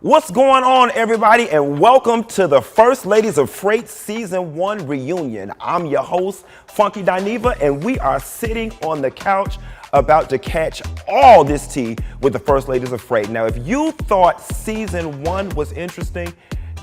What's going on, everybody, and welcome to the First Ladies of Freight Season 1 reunion. I'm your host, Funky Dineva, and we are sitting on the couch about to catch all this tea with the First Ladies of Freight. Now, if you thought Season 1 was interesting,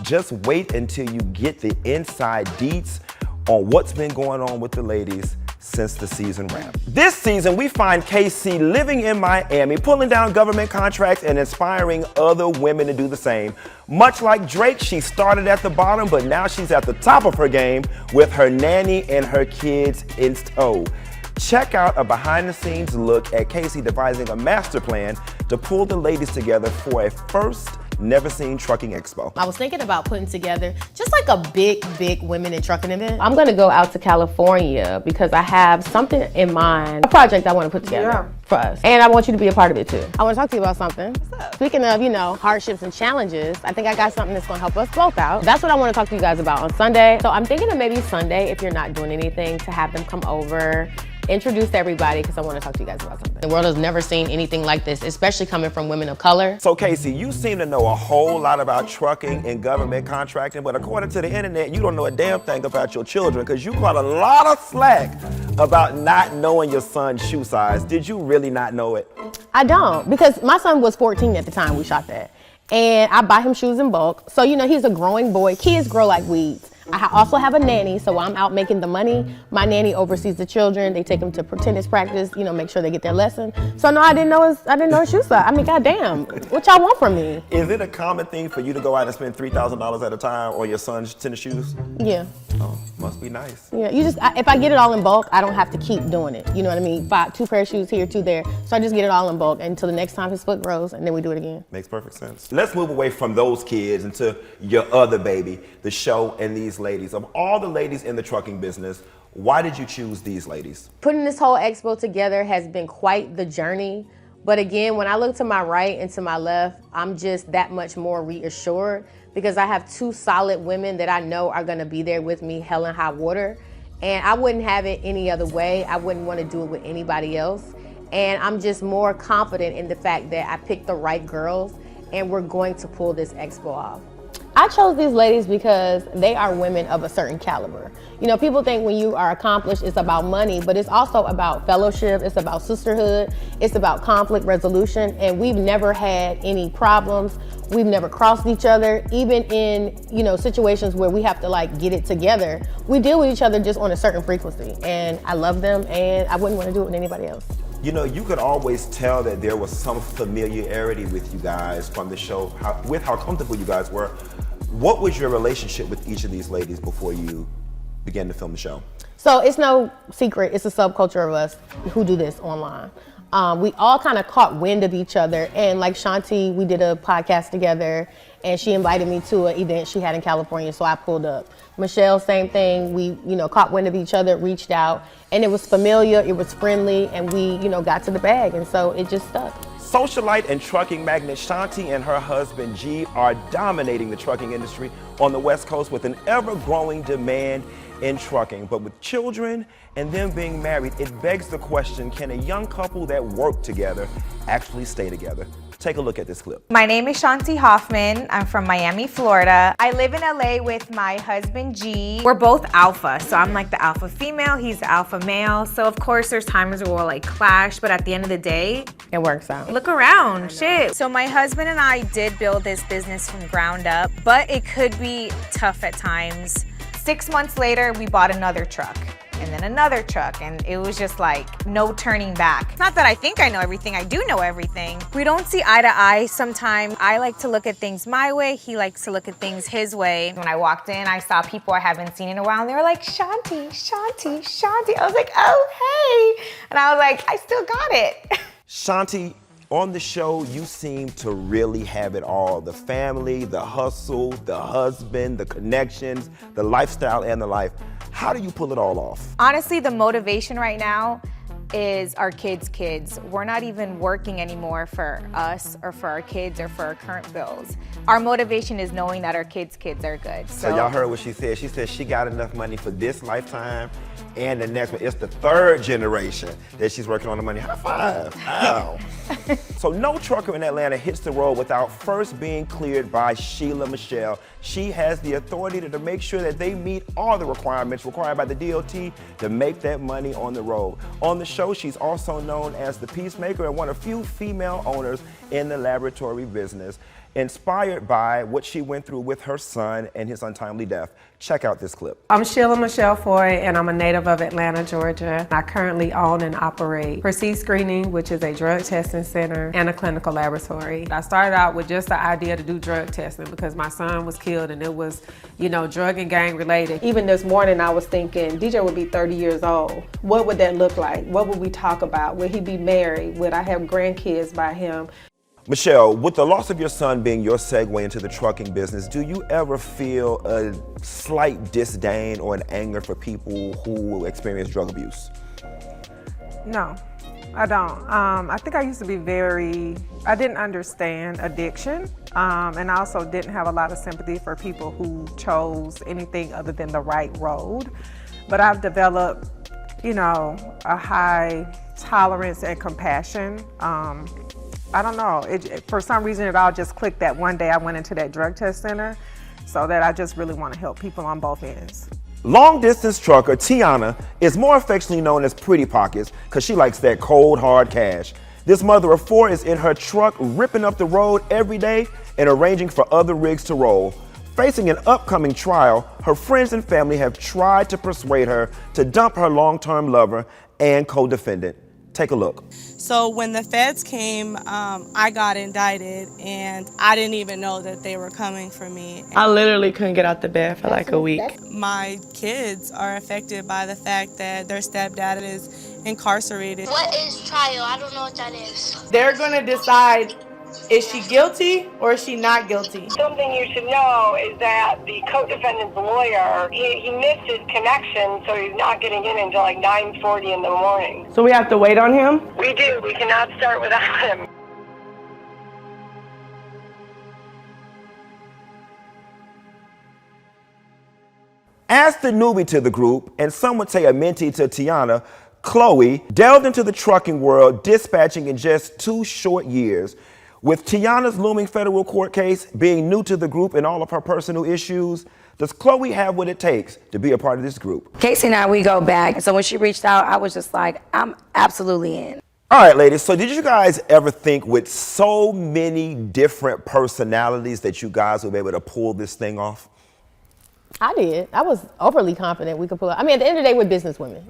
just wait until you get the inside deets on what's been going on with the ladies since the season wrapped. This season, we find KC living in Miami, pulling down government contracts and inspiring other women to do the same. Much like Drake, she started at the bottom, but now she's at the top of her game with her nanny and her kids in tow. Check out a behind-the-scenes look at Casey devising a master plan to pull the ladies together for a first never-seen trucking expo. I was thinking about putting together just like a big women in trucking event. I'm gonna go out to California because I have something in mind, a project I wanna put together for us. And I want you to be a part of it too. I wanna talk to you about something. What's up? Speaking of, hardships and challenges, I think I got something that's gonna help us both out. That's what I wanna talk to you guys about on Sunday. So I'm thinking of maybe Sunday, if you're not doing anything, to have them come over, introduce everybody, because I want to talk to you guys about something. The world has never seen anything like this, especially coming from women of color. So Casey, you seem to know a whole lot about trucking and government contracting, but according to the internet, you don't know a damn thing about your children, because you caught a lot of slack about not knowing your son's shoe size. Did you really not know it? I don't, because my son was 14 at the time we shot that. And I buy him shoes in bulk. So, he's a growing boy. Kids grow like weeds. I also have a nanny, so while I'm out making the money, my nanny oversees the children. They take them to tennis practice, make sure they get their lesson. So no, I didn't know his shoe size. I mean, goddamn, what y'all want from me? Is it a common thing for you to go out and spend $3,000 at a time on your son's tennis shoes? Yeah. Oh, must be nice. Yeah, if I get it all in bulk, I don't have to keep doing it. You know what I mean? 2 pair of shoes here, 2 there. So I just get it all in bulk until the next time his foot grows, and then we do it again. Makes perfect sense. Let's move away from those kids into your other baby, the show and these ladies. Of all the ladies in the trucking business, why did you choose these ladies? Putting this whole expo together has been quite the journey. But again, when I look to my right and to my left, I'm just that much more reassured because I have 2 solid women that I know are gonna be there with me, hell and high water. And I wouldn't have it any other way. I wouldn't wanna do it with anybody else. And I'm just more confident in the fact that I picked the right girls and we're going to pull this expo off. I chose these ladies because they are women of a certain caliber. People think when you are accomplished, it's about money, but it's also about fellowship, it's about sisterhood, it's about conflict resolution, and we've never had any problems. We've never crossed each other, even in, situations where we have to get it together. We deal with each other just on a certain frequency, and I love them, and I wouldn't want to do it with anybody else. You could always tell that there was some familiarity with you guys from the show, with how comfortable you guys were. What was your relationship with each of these ladies before you began to film the show? So it's no secret, it's a subculture of us who do this online. We all kind of caught wind of each other, and like Shanti, we did a podcast together, and she invited me to an event she had in California, so I pulled up. Michelle, same thing. We, caught wind of each other, reached out, and it was familiar, it was friendly, and we, got to the bag, and so it just stuck. Socialite and trucking magnate Shanti and her husband G are dominating the trucking industry on the West Coast with an ever-growing demand in trucking. But with children and them being married, it begs the question, can a young couple that work together actually stay together? Take a look at this clip. My name is Shanti Hoffman. I'm from Miami, Florida. I live in LA with my husband, G. We're both alpha, so I'm like the alpha female, he's the alpha male. So of course there's times where we'll clash, but at the end of the day, it works out. Look around, shit. So my husband and I did build this business from ground up, but it could be tough at times. 6 months later, we bought another truck. And then another truck, and it was just no turning back. It's not that I think I know everything, I do know everything. We don't see eye to eye sometimes. I like to look at things my way, he likes to look at things his way. When I walked in, I saw people I haven't seen in a while, and they were like, Shanti, Shanti, Shanti. I was like, oh, hey. And I was like, I still got it. Shanti, on the show, you seem to really have it all. The family, the hustle, the husband, the connections, the lifestyle, and the life. How do you pull it all off? Honestly, the motivation right now is our kids. We're not even working anymore for us or for our kids or for our current bills. Our motivation is knowing that our kids are good. So y'all heard what she said. She said she got enough money for this lifetime And the next one, it's the third generation that she's working on the money. High five. Ow. So no trucker in Atlanta hits the road without first being cleared by Sheila Michelle. She has the authority to make sure that they meet all the requirements required by the DOT to make that money on the road. On the show, she's also known as the Peacemaker and one of few female owners in the laboratory business. Inspired by what she went through with her son and his untimely death. Check out this clip. I'm Sheila Michelle Foy, and I'm a native of Atlanta, Georgia. I currently own and operate Prestige Screening, which is a drug testing center and a clinical laboratory. I started out with just the idea to do drug testing because my son was killed and it was, drug and gang related. Even this morning I was thinking, DJ would be 30 years old. What would that look like? What would we talk about? Would he be married? Would I have grandkids by him? Michelle, with the loss of your son being your segue into the trucking business, do you ever feel a slight disdain or an anger for people who experience drug abuse? No, I don't. I think I used to be I didn't understand addiction, and I also didn't have a lot of sympathy for people who chose anything other than the right road. But I've developed, a high tolerance and compassion. I don't know, for some reason it all just clicked that one day I went into that drug test center, so that I just really want to help people on both ends. Long distance trucker Tiana is more affectionately known as Pretty Pockets because she likes that cold hard cash. This mother of four is in her truck ripping up the road every day and arranging for other rigs to roll. Facing an upcoming trial, her friends and family have tried to persuade her to dump her long-term lover and co-defendant. Take a look. So when the feds came, I got indicted and I didn't even know that they were coming for me. I literally couldn't get out the bed for like a week. My kids are affected by the fact that their stepdad is incarcerated. What is trial? I don't know what that is. They're gonna decide, is she guilty or is she not guilty? Something you should know is that the co-defendant's lawyer, he missed his connection, so he's not getting in until like 9:40 in the morning. So we have to wait on him? We do. We cannot start without him. As the newbie to the group, and some would say a mentee to Tiana, Chloe delved into the trucking world, dispatching in just 2 short years. With Tiana's looming federal court case, being new to the group and all of her personal issues, does Chloe have what it takes to be a part of this group? Casey and I, we go back. So when she reached out, I was just like, I'm absolutely in. All right, ladies, so did you guys ever think with so many different personalities that you guys would be able to pull this thing off? I did. I was overly confident we could pull it. I mean, at the end of the day, we're business women.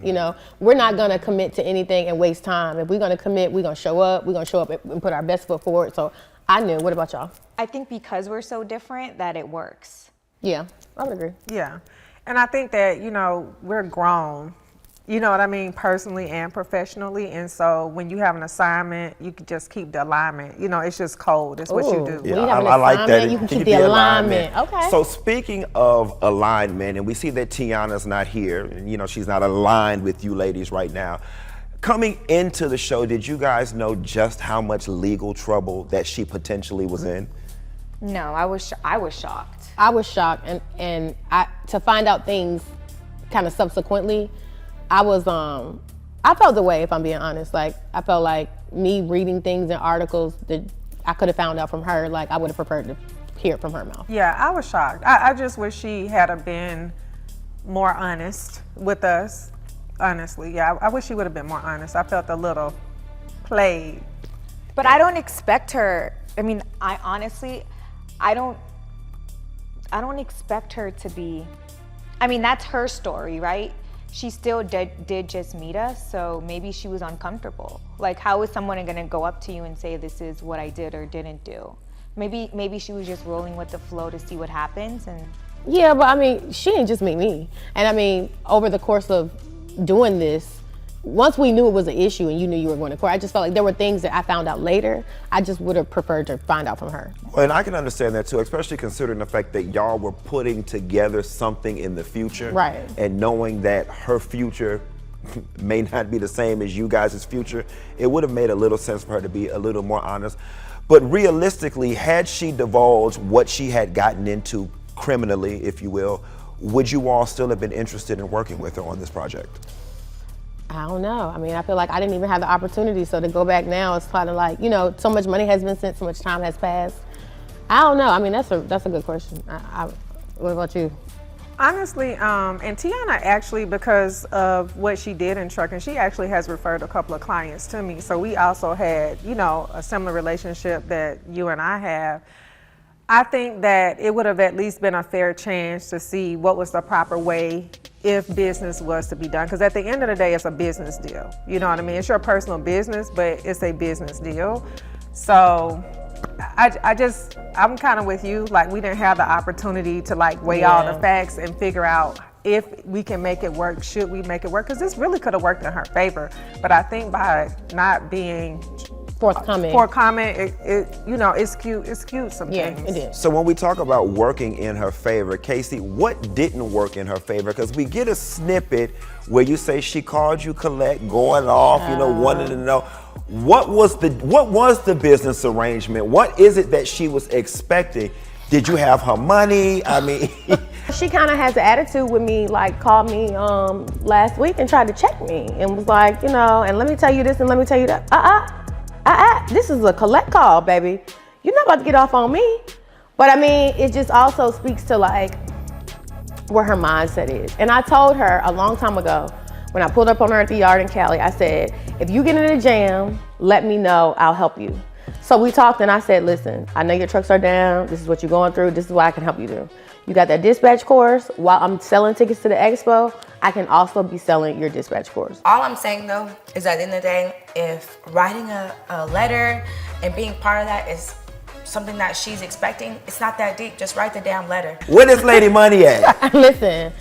We're not gonna commit to anything and waste time. If we're gonna commit, we're gonna show up. We're gonna show up and put our best foot forward. So I knew. What about y'all? I think because we're so different that it works. Yeah, I would agree. Yeah, and I think that, we're grown. You know what I mean, personally and professionally. And so when you have an assignment, you can just keep the alignment. It's just code. It's what you do. Yeah, When you have an I like that. you can keep the alignment. Okay. So speaking of alignment, and we see that Tiana's not here, and she's not aligned with you ladies right now. Coming into the show, did you guys know just how much legal trouble that she potentially was in? No, I was shocked. I was shocked, and to find out things kind of subsequently, I felt the way, if I'm being honest. Like, I felt like me reading things in articles that I could have found out from her, like I would have preferred to hear it from her mouth. Yeah, I was shocked. I just wish she had been more honest with us, honestly. Yeah, I wish she would have been more honest. I felt a little played. But I don't expect her, I don't expect her to be, that's her story, right? She still did just meet us, so maybe she was uncomfortable. Like, how is someone gonna go up to you and say, this is what I did or didn't do? Maybe she was just rolling with the flow to see what happens. And Yeah, but she didn't just meet me. And over the course of doing this, once we knew it was an issue and you knew you were going to court, I just felt like there were things that I found out later. I just would have preferred to find out from her. Well, and I can understand that too, especially considering the fact that y'all were putting together something in the future. Right. And knowing that her future may not be the same as you guys' future, it would have made a little sense for her to be a little more honest. But realistically, had she divulged what she had gotten into criminally, if you will, would you all still have been interested in working with her on this project? I don't know. I mean, I feel like I didn't even have the opportunity. So to go back now, it's kind of like, you know, so much money has been spent, so much time has passed. I don't know. I mean, that's a good question. What about you? Honestly, and Tiana actually, because of what she did in trucking, she actually has referred a couple of clients to me. So we also had, you know, a similar relationship that you and I have. I think that it would have at least been a fair chance to see what was the proper way if business was to be done. Because at the end of the day, it's a business deal. You know what I mean? It's your personal business, but it's a business deal. So I'm kind of with you. Like, we didn't have the opportunity to like weigh all the facts and figure out if we can make it work, should we make it work? Because this really could have worked in her favor. But I think by not being forthcoming, it you know, it's skewed some things. It is. So when we talk about working in her favor, Casey, what didn't work in her favor? Because we get a snippet where you say she called you collect, going off, you know, wanted to know. What was the business arrangement? What is it that she was expecting? Did you have her money? I mean, she kind of has an attitude with me, like called me last week and tried to check me and was like, you know, and let me tell you this and let me tell you that. This is a collect call, baby. You're not about to get off on me. But I mean, it just also speaks to like where her mindset is. And I told her a long time ago, when I pulled up on her at the yard in Cali, I said, if you get in a jam, let me know, I'll help you. So we talked and I said, listen, I know your trucks are down. This is what you're going through. This is what I can help you do. You got that dispatch course. While I'm selling tickets to the expo, I can also be selling your dispatch course. All I'm saying though, is at the end of the day, if writing a letter and being part of that is something that she's expecting, it's not that deep. Just write the damn letter. Where this lady money at? Listen,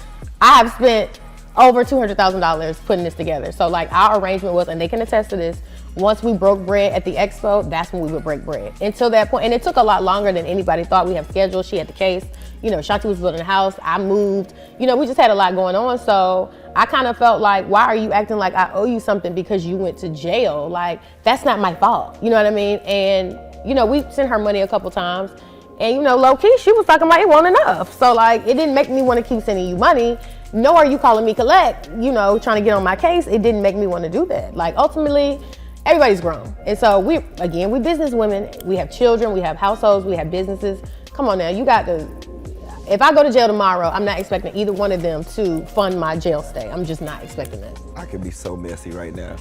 I have spent over $200,000 putting this together. So like our arrangement was, and they can attest to this, once we broke bread at the expo, that's when we would break bread. Until that point, and it took a lot longer than anybody thought. We have scheduled, she had the case. You know, Shanti was building a house, I moved. You know, we just had a lot going on. So I kind of felt like, why are you acting like I owe you something because you went to jail? Like, that's not my fault, you know what I mean? And, you know, we sent her money a couple times. And, you know, low-key, she was talking like it wasn't enough. So, like, it didn't make me want to keep sending you money. Nor are you calling me collect, you know, trying to get on my case. It didn't make me want to do that. Like, ultimately, everybody's grown. And so, we business women. We have children, we have households, we have businesses. Come on now, you got to, if I go to jail tomorrow, I'm not expecting either one of them to fund my jail stay. I'm just not expecting that. I could be so messy right now.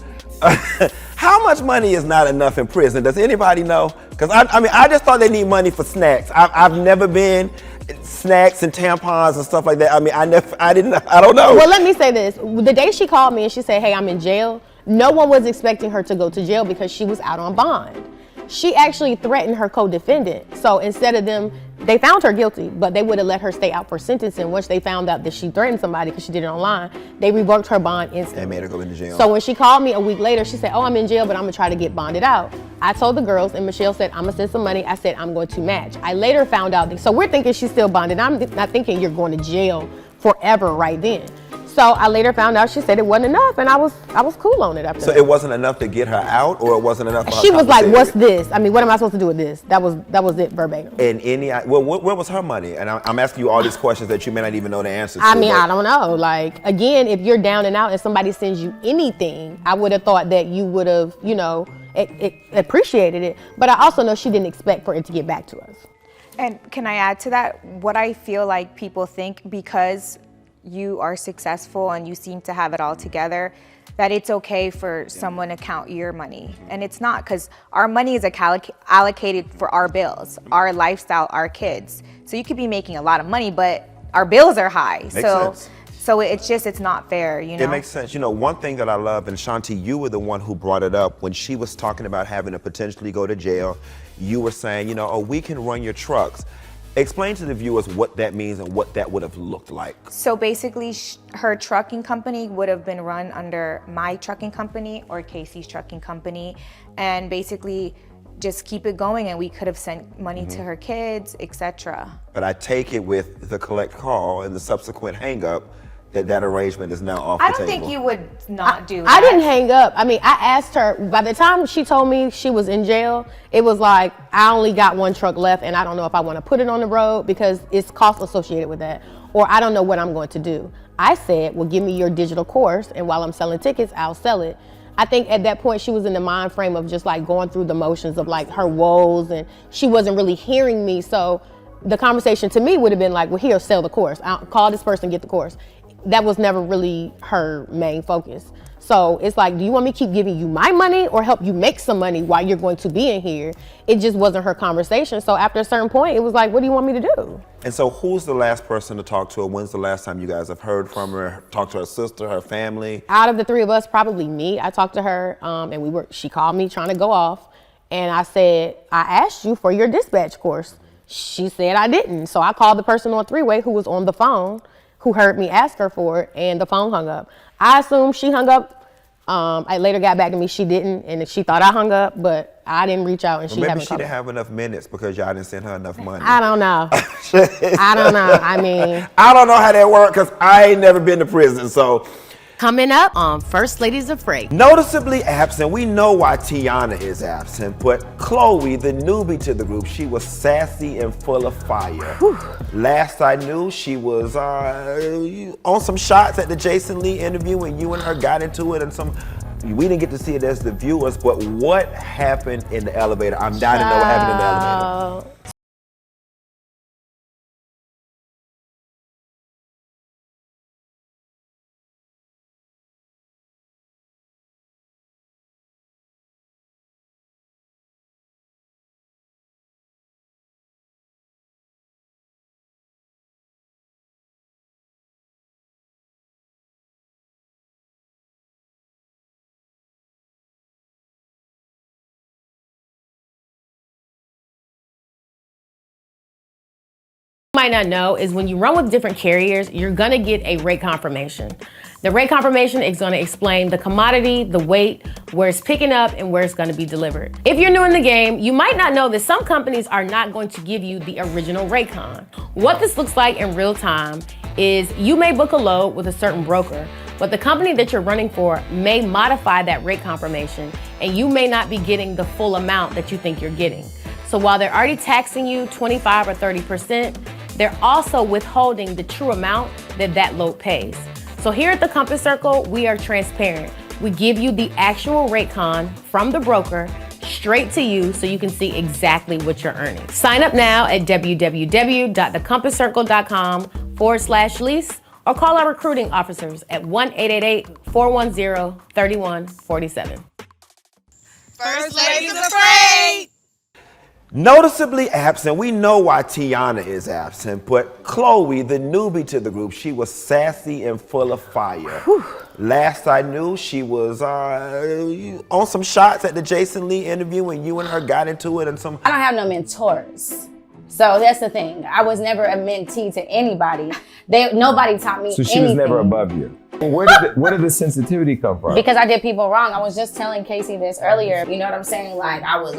How much money is not enough in prison? Does anybody know? Because I mean, I just thought they need money for snacks. I've never been snacks and tampons and stuff like that. I mean, I don't know. Well, let me say this. The day she called me and she said, hey, I'm in jail, no one was expecting her to go to jail because she was out on bond. She actually threatened her co-defendant. So instead of them, they found her guilty, but they would have let her stay out for sentencing. Once they found out that she threatened somebody because she did it online, they revoked her bond instantly. They made her go into jail. So when she called me a week later, she said, oh, I'm in jail, but I'm gonna try to get bonded out. I told the girls, and Michelle said, I'm gonna send some money. I said, I'm going to match. I later found out, so we're thinking she's still bonded. I'm not thinking you're going to jail forever right then. So I later found out she said it wasn't enough, and I was cool on it after that. So it wasn't enough to get her out, or it wasn't enough for her She was like, what's this? I mean, what am I supposed to do with this? That was it verbatim. And where was her money? And I'm asking you all these questions that you may not even know the answers to. I mean, I don't know. Like, again, if you're down and out and somebody sends you anything, I would have thought that you would have, you know, appreciated it. But I also know she didn't expect for it to get back to us. And can I add to that? What I feel like people think, because you are successful and you seem to have it all together, that it's okay for someone to count your money. And it's not, because our money is allocated for our bills, our lifestyle, our kids. So you could be making a lot of money, but our bills are high. Makes sense. So it's not fair, you know? It makes sense. You know, one thing that I love, and Shanti, you were the one who brought it up when she was talking about having to potentially go to jail. You were saying, you know, oh, we can run your trucks. Explain to the viewers what that means and what that would have looked like. So basically, her trucking company would have been run under my trucking company or Casey's trucking company, and basically just keep it going, and we could have sent money to her kids, etc. But I take it with the collect call and the subsequent hang up, that arrangement is now off the table. I don't think you would not do that. I didn't hang up. I mean, I asked her, by the time she told me she was in jail, it was like, I only got one truck left and I don't know if I want to put it on the road because it's cost associated with that. or I don't know what I'm going to do. I said, well, give me your digital course, and while I'm selling tickets, I'll sell it. I think at that point she was in the mind frame of just like going through the motions of like her woes, and she wasn't really hearing me. So the conversation to me would have been like, well, here, sell the course. I'll call this person, get the course. That was never really her main focus. So it's like, do you want me to keep giving you my money or help you make some money while you're going to be in here? It just wasn't her conversation. So after a certain point, it was like, what do you want me to do? And so who's the last person to talk to her? When's the last time you guys have heard from her, talked to her sister, her family? Out of the three of us, probably me. I talked to her and she called me trying to go off. And I said, I asked you for your dispatch course. She said I didn't. So I called the person on three-way who was on the phone, who heard me ask her for it, and the phone hung up. I assumed she hung up. I later got back to me, she didn't, and she thought I hung up, but I didn't reach out, and she haven't called. Maybe she didn't have enough minutes because y'all didn't send her enough money. I don't know. I don't know. I mean, I don't know how that works because I ain't never been to prison, so. Coming up on First Ladies of Freight. Noticeably absent, we know why Tiana is absent, but Chloe, the newbie to the group, she was sassy and full of fire. Whew. Last I knew, she was on some shots at the Jason Lee interview when you and her got into it, and we didn't get to see it as the viewers, but what happened in the elevator? I'm dying to know what happened in the elevator. Might not know is when you run with different carriers, you're gonna get a rate confirmation. The rate confirmation is gonna explain the commodity, the weight, where it's picking up, and where it's gonna be delivered. If you're new in the game, you might not know that some companies are not going to give you the original rate con. What this looks like in real time is you may book a load with a certain broker, but the company that you're running for may modify that rate confirmation, and you may not be getting the full amount that you think you're getting. So while they're already taxing you 25 or 30%, they're also withholding the true amount that load pays. So here at the Compass Circle, we are transparent. We give you the actual rate con from the broker straight to you so you can see exactly what you're earning. Sign up now at www.thecompasscircle.com/lease or call our recruiting officers at 1-888-410-3147. First Ladies of Freight. Noticeably absent, we know why Tiana is absent, but Chloe, the newbie to the group, she was sassy and full of fire. Whew. Last I knew, she was on some shots at the Jason Lee interview when you and her got into it, and some. I don't have no mentors. So that's the thing. I was never a mentee to anybody. Nobody taught me anything. So she was never above you. Where did the sensitivity come from? Because I did people wrong. I was just telling Casey this earlier. You know what I'm saying? Like, I was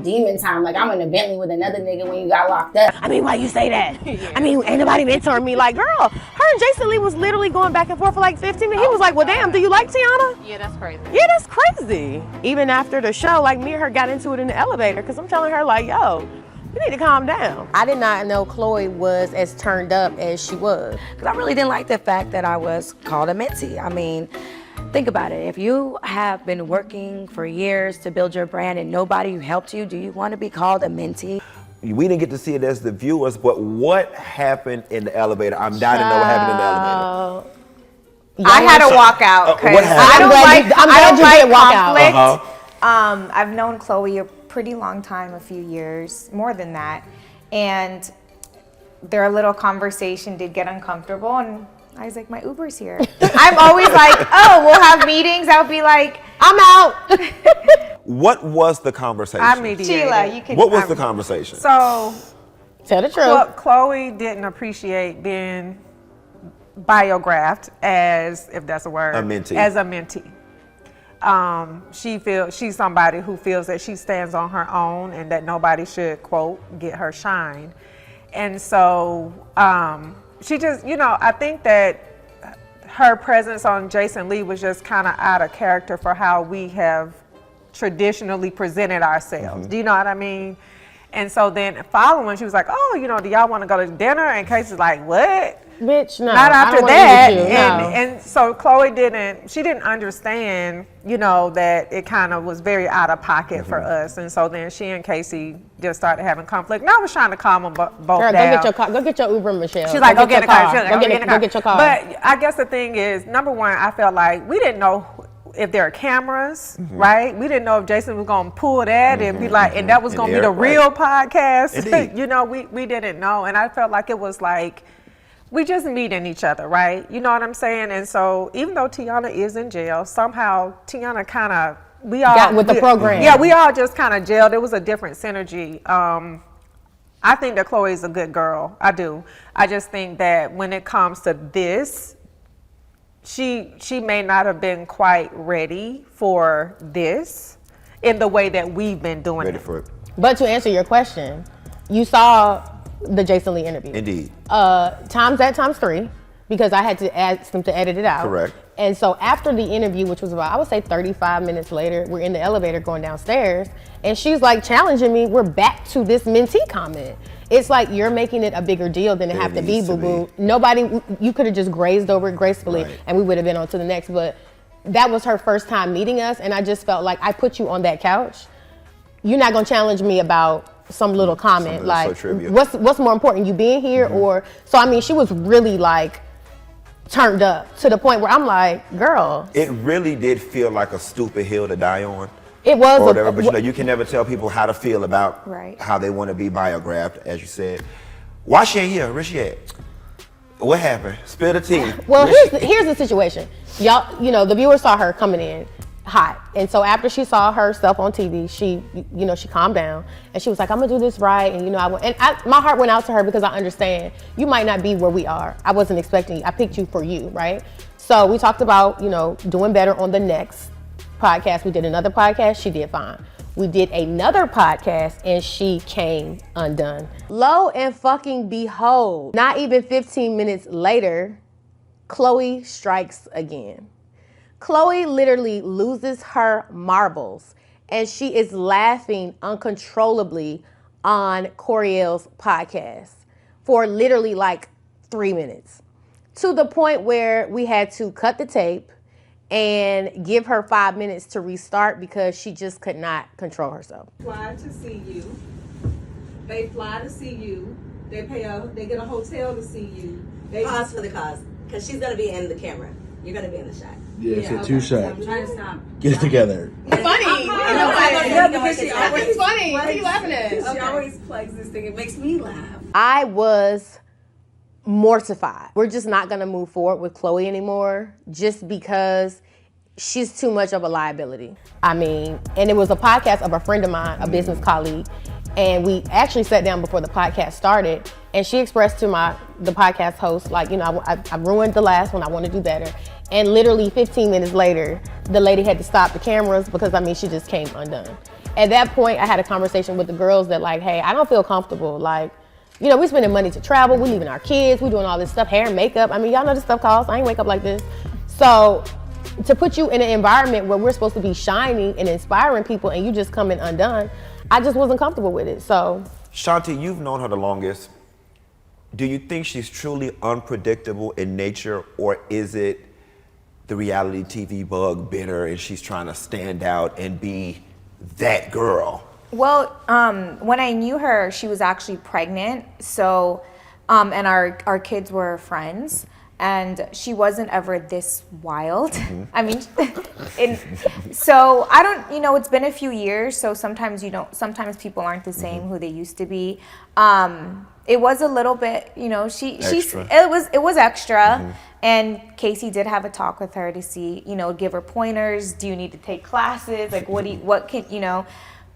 demon time. Like, I'm in a Bentley with another nigga when you got locked up. I mean, why you say that? Yeah. I mean, ain't nobody mentoring me. Like, girl, her and Jason Lee was literally going back and forth for like 15 minutes. He was like, well, damn, do you like Tiana? Yeah, that's crazy. Yeah, that's crazy. Even after the show, like, me and her got into it in the elevator because I'm telling her, like, yo, you need to calm down. I did not know Chloe was as turned up as she was. Because I really didn't like the fact that I was called a mentee. I mean, think about it. If you have been working for years to build your brand and nobody helped you, do you want to be called a mentee? We didn't get to see it as the viewers, but what happened in the elevator? I'm dying to know what happened in the elevator. I had to walk out because I'm glad you did walk out. I've known Chloe a pretty long time, a few years, more than that, and their little conversation did get uncomfortable, and I was like, my Uber's here. I'm always like, oh, we'll have meetings. I'll be like, I'm out. What was the conversation? I mediated. Sheila, you can. What was the conversation? So, tell the truth. Chloe didn't appreciate being biographed as, if that's a word, a mentee. As a mentee. She's somebody who feels that she stands on her own and that nobody should, quote, get her shine. And so she just, I think that her presence on Jason Lee was just kind of out of character for how we have traditionally presented ourselves. Do you know what I mean? And so then following, she was like, oh, do y'all want to go to dinner? And Casey's like, what? bitch, no. Not I after don't wanna that. eat with you, no. And so Chloe didn't understand, that it kind of was very out of pocket for us. And so then she and Casey just started having conflict. And I was trying to calm them both Girl, down. go get your Uber, Michelle. She's like, go get in the car. Go get your car. But I guess the thing is, number one, I felt like we didn't know if there are cameras, right? We didn't know if Jason was going to pull that and be like, and that was going to be the real podcast. We didn't know. And I felt like it was like, we just meeting each other, right? You know what I'm saying? And so even though Tiana is in jail, somehow Tiana kind of, we all got with the program. Yeah, we all just kind of gelled. It was a different synergy. I think that Chloe is a good girl. I do. I just think that when it comes to this, she may not have been quite ready for this in the way that we've been doing Ready it. for it. But to answer your question, you saw the Jason Lee interview. Indeed. Times that times 3, because I had to ask them to edit it out. Correct. And so after the interview, which was about, I would say 35 minutes later, we're in the elevator going downstairs, and she's like challenging me, we're back to this mentee comment. It's like you're making it a bigger deal than it have to be, boo-boo. Nobody, you could have just grazed over it gracefully, and we would have been on to the next, but that was her first time meeting us, and I just felt like I put you on that couch. You're not gonna challenge me about some little comment, like, so what's more important, you being here or, so I mean, she was really like turned up to the point where I'm like, girl. It really did feel like a stupid hill to die on. It was. Or whatever, but you can never tell people how to feel about Right. how they want to be biographed, as you said. Why she ain't here? Where she at? What happened? Spill the tea. Well, here's the situation. Y'all, the viewers saw her coming in hot. And so after she saw herself on TV, she calmed down and she was like, I'm gonna do this right. And my heart went out to her because I understand you might not be where we are. I wasn't expecting you. I picked you for you, right? So we talked about, doing better on the next podcast. We did another podcast. She did fine. We did another podcast and she came undone. Lo and fucking behold, not even 15 minutes later, Chloe strikes again. Chloe literally loses her marbles and she is laughing uncontrollably on Coriel's podcast for literally like 3 minutes, to the point where we had to cut the tape and give her 5 minutes to restart because she just could not control herself. Fly to see you. They fly to see you. They get a hotel to see you. Pause for the cause, because she's gonna be in the camera. You're gonna be in the shot. Yeah, so 2 shots. I'm trying to stop. Get it together. It's funny. It's funny. What are you laughing at? She always plays this thing. It makes me laugh. I was mortified. We're just not gonna move forward with Chloe anymore just because she's too much of a liability. I mean, and it was a podcast of a friend of mine, a business colleague, and we actually sat down before the podcast started, and she expressed to the podcast host, like, I ruined the last one, I want to do better. And literally 15 minutes later, the lady had to stop the cameras because, she just came undone. At that point, I had a conversation with the girls that like, hey, I don't feel comfortable. Like, we spending money to travel, we leaving our kids, we doing all this stuff, hair and makeup. Y'all know this stuff costs. I ain't wake up like this. So to put you in an environment where we're supposed to be shining and inspiring people and you just coming undone, I just wasn't comfortable with it, so. Shanti, you've known her the longest. Do you think she's truly unpredictable in nature, or is it the reality TV bug bit her and she's trying to stand out and be that girl? Well, when I knew her, she was actually pregnant. So, and our kids were friends, and she wasn't ever this wild. So I don't, it's been a few years. So sometimes people aren't the same who they used to be. It was a little bit, it was extra. And Casey did have a talk with her to see, give her pointers. Do you need to take classes? Like,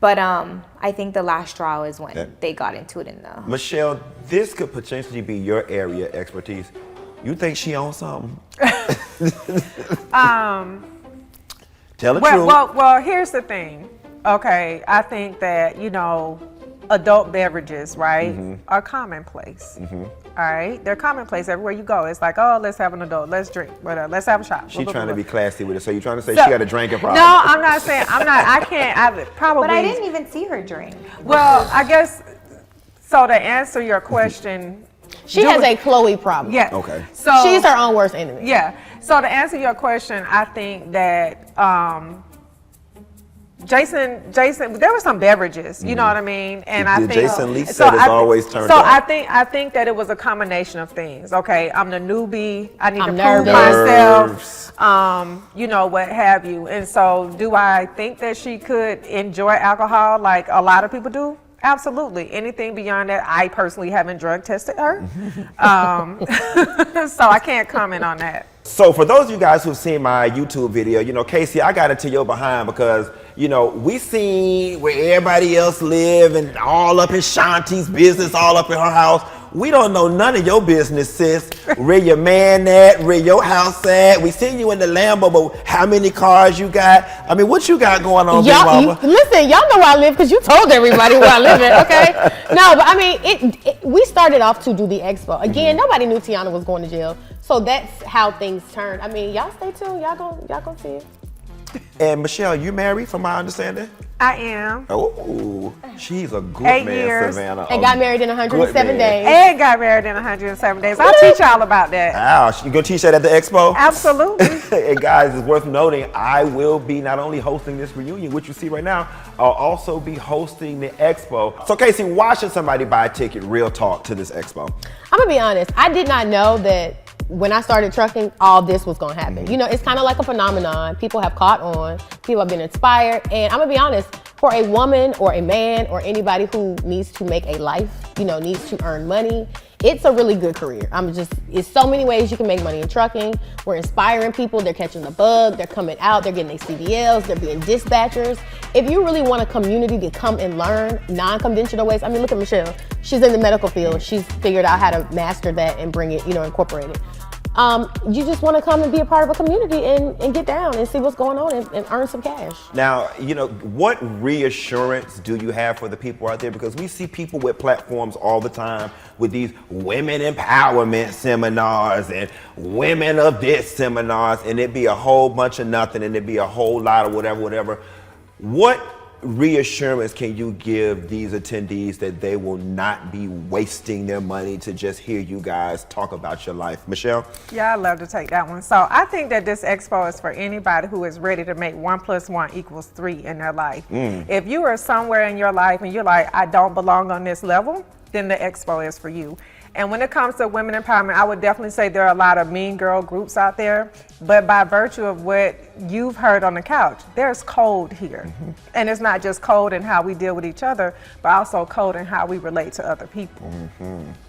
But I think the last straw is when they got into it in the. Michelle, this could potentially be your area of expertise. You think she owns something? Tell the truth. Well, here's the thing. Okay, I think that, adult beverages, right, are commonplace. All right, they're commonplace everywhere you go. It's like, oh, let's have an adult, let's drink, whatever, let's have a shot. She's trying to be classy with it. So you're trying to say she got a drinking problem? No, I'm not saying. I can't. Probably. But I didn't even see her drink. Well, I guess. So to answer your question, She has a Chloe problem. Yeah. Okay. So she's her own worst enemy. Yeah. So to answer your question, I think that Jason, there were some beverages, you know what I mean, and I think Jason Lee said it's always turned up. I think that it was a combination of things. Okay, I'm the newbie. I need to prove nervous. myself. You know, what have you. And so, do I think that she could enjoy alcohol like a lot of people do? Absolutely. Anything beyond that, I personally haven't drug tested her, so I can't comment on that. So for those of you guys who've seen my YouTube video, you know, Casey, I got into your behind because, you know, we seen where everybody else live and all up in Shanti's business, all up in her house. We don't know none of your business, sis. Where your man at, where your house at. We seen you in the Lambo, but how many cars you got? I mean, what you got going on, Big Mama? Listen, y'all know where I live because you told everybody where I live at, okay? No, but I mean, we started off to do the expo. Again, nobody knew Tiana was going to jail. So that's how things turned. I mean, y'all stay tuned. Y'all gonna see it. And Michelle, you married from my understanding? I am. Oh, she's a good 8 man, years. Savannah. And got married in 107 days. And got married in 107 days. I'll teach y'all about that. Wow, you gonna teach that at the expo? Absolutely. And guys, it's worth noting, I will be not only hosting this reunion, which you see right now, I'll also be hosting the expo. So Casey, why should somebody buy a ticket, real talk, to this expo? I'm gonna be honest, I did not know that when I started trucking, all this was gonna happen. You know, it's kind of like a phenomenon. People have caught on, people have been inspired, and I'm gonna be honest, for a woman or a man or anybody who needs to make a life, you know, needs to earn money, it's a really good career. It's so many ways you can make money in trucking. We're inspiring people, they're catching the bug, they're coming out, they're getting their CDLs, they're being dispatchers. If you really want a community to come and learn non-conventional ways, I mean, look at Michelle. She's in the medical field. She's figured out how to master that and bring it, you know, incorporate it. You just want to come and be a part of a community and get down and see what's going on and earn some cash. Now, you know, what reassurance do you have for the people out there? Because we see people with platforms all the time with these women empowerment seminars and women of this seminars, and it'd be a whole bunch of nothing and it'd be a whole lot of whatever. What reassurance can you give these attendees that they will not be wasting their money to just hear you guys talk about your life? Michelle? Yeah, I'd love to take that one. So I think that this expo is for anybody who is ready to make 1 + 1 = 3 in their life. If you are somewhere in your life and you're like, I don't belong on this level, then the expo is for you. And when it comes to women empowerment, I would definitely say there are a lot of mean girl groups out there, but by virtue of what you've heard on the couch, there's code here. And it's not just code in how we deal with each other, but also code in how we relate to other people.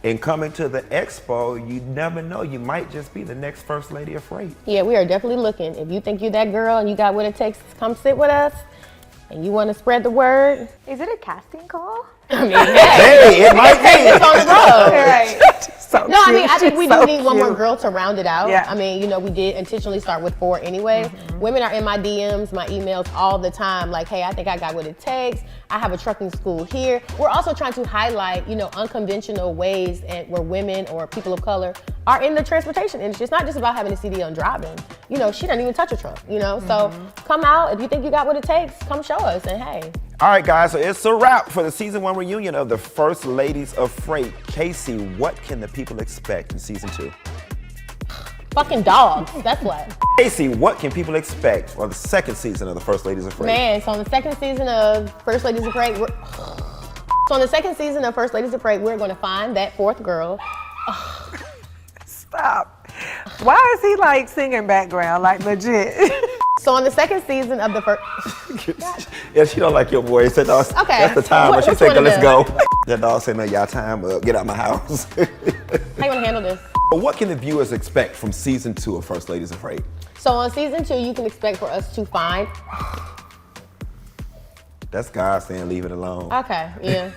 And coming to the expo, you never know, you might just be the next First Lady of Freight. Yeah, we are definitely looking. If you think you're that girl and you got what it takes to come sit with us, and you want to spread the word. Is it a casting call? I mean, hey, it might be. It's on the road. Right. So no, I mean, I think we do so need one more cute. girl to round it out. Yeah. I mean, you know, we did intentionally start with 4 anyway. Women are in my DMs, my emails all the time, like, hey, I think I got what it takes. I have a trucking school here. We're also trying to highlight, you know, unconventional ways where women or people of color are in the transportation industry. It's not just about having a CDL and driving. You know, she doesn't even touch a truck, you know? So come out. If you think you got what it takes, come show us, and hey. All right, guys, so it's a wrap for the season 1 reunion of the First Ladies of Freight. Casey, what can the people expect in season 2? Fucking dogs, that's what. Casey, what can people expect for the second season of the First Ladies of Freight? Man, so on the second season of First Ladies of Freight, we're gonna find that 4th girl. Stop. Why is he like singing background, like legit? So on the second season of the first... Yeah, she don't like your voice. That dog, Okay. That's the time when she Which said, one let's is go. That dog said, no, y'all time up. Get out my house. How you gonna handle this? But what can the viewers expect from season 2 of First Ladies of Freight? So on season 2, you can expect for us to find... That's God saying leave it alone. Okay, yeah.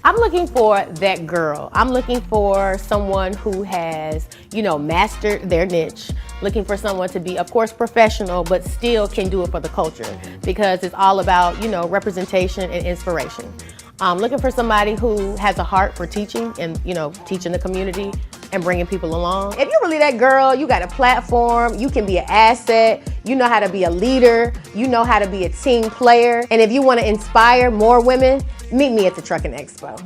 I'm looking for that girl. I'm looking for someone who has, you know, mastered their niche. Looking for someone to be, of course, professional, but still can do it for the culture, because it's all about, you know, representation and inspiration. Looking for somebody who has a heart for teaching and, you know, teaching the community and bringing people along. If you're really that girl, you got a platform, you can be an asset, you know how to be a leader, you know how to be a team player, and if you want to inspire more women, meet me at the Trucking Expo.